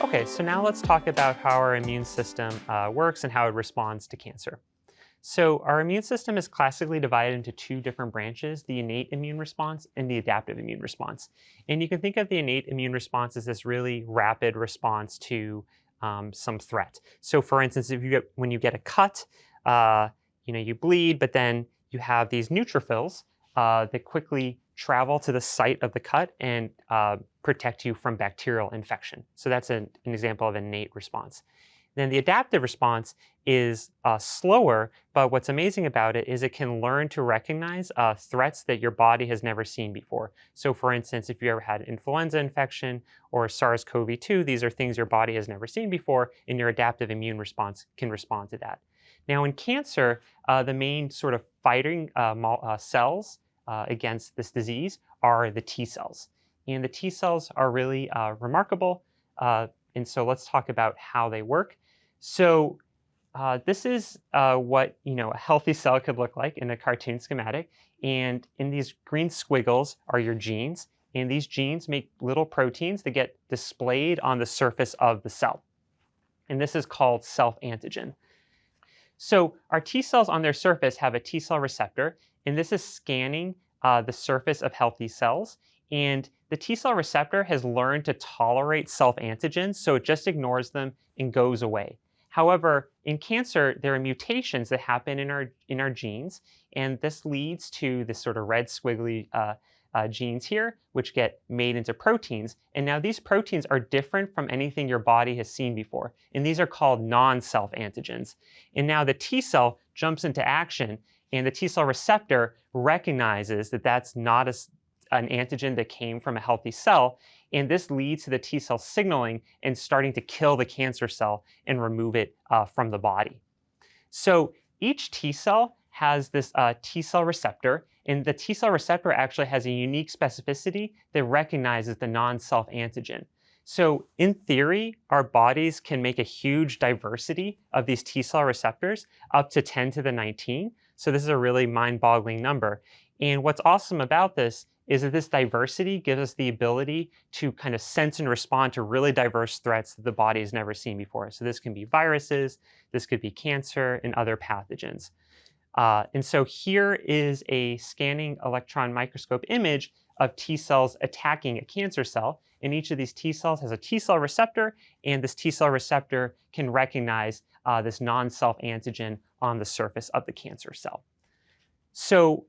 Okay, so now let's talk about how our immune system works and how it responds to cancer. So our immune system is classically divided into two different branches, the innate immune response and the adaptive immune response. And you can think of the innate immune response as this really rapid response to some threat. So for instance, when you get a cut, you bleed, but then you have these neutrophils that quickly travel to the site of the cut and protect you from bacterial infection. So that's an example of an innate response. Then the adaptive response is slower, but what's amazing about it is it can learn to recognize threats that your body has never seen before. So for instance, if you ever had influenza infection or SARS-CoV-2, these are things your body has never seen before, and your adaptive immune response can respond to that. Now in cancer, the main sort of fighting cells against this disease are the T cells. And the T cells are really remarkable. And so let's talk about how they work. So this is what a healthy cell could look like in a cartoon schematic. And in these green squiggles are your genes. And these genes make little proteins that get displayed on the surface of the cell. And this is called self-antigen. So our T cells on their surface have a T cell receptor, and this is scanning the surface of healthy cells. And the T cell receptor has learned to tolerate self-antigens, so it just ignores them and goes away. However, in cancer, there are mutations that happen in our genes, and this leads to this sort of red squiggly genes here, which get made into proteins. And now these proteins are different from anything your body has seen before, and these are called non-self antigens. And now the T cell jumps into action, and the T cell receptor recognizes that that's not an antigen that came from a healthy cell, and this leads to the T cell signaling and starting to kill the cancer cell and remove it from the body. So each T cell has this T cell receptor, and the T cell receptor actually has a unique specificity that recognizes the non-self antigen. So in theory, our bodies can make a huge diversity of these T cell receptors, up to 10 to the 19. So this is a really mind-boggling number. And what's awesome about this is that this diversity gives us the ability to kind of sense and respond to really diverse threats that the body has never seen before. So this can be viruses, this could be cancer, and other pathogens. And so here is a scanning electron microscope image of T cells attacking a cancer cell. And each of these T cells has a T cell receptor, and this T cell receptor can recognize this non-self antigen on the surface of the cancer cell. So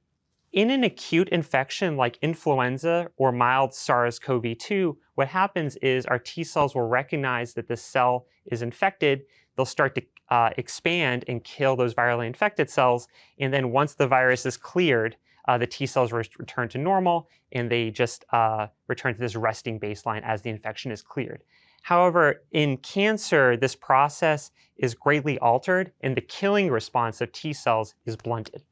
in an acute infection like influenza or mild SARS-CoV-2, what happens is our T cells will recognize that the cell is infected. They'll start to expand and kill those virally infected cells. And then once the virus is cleared, the T cells return to normal, and they just return to this resting baseline as the infection is cleared. However, in cancer, this process is greatly altered, and the killing response of T cells is blunted.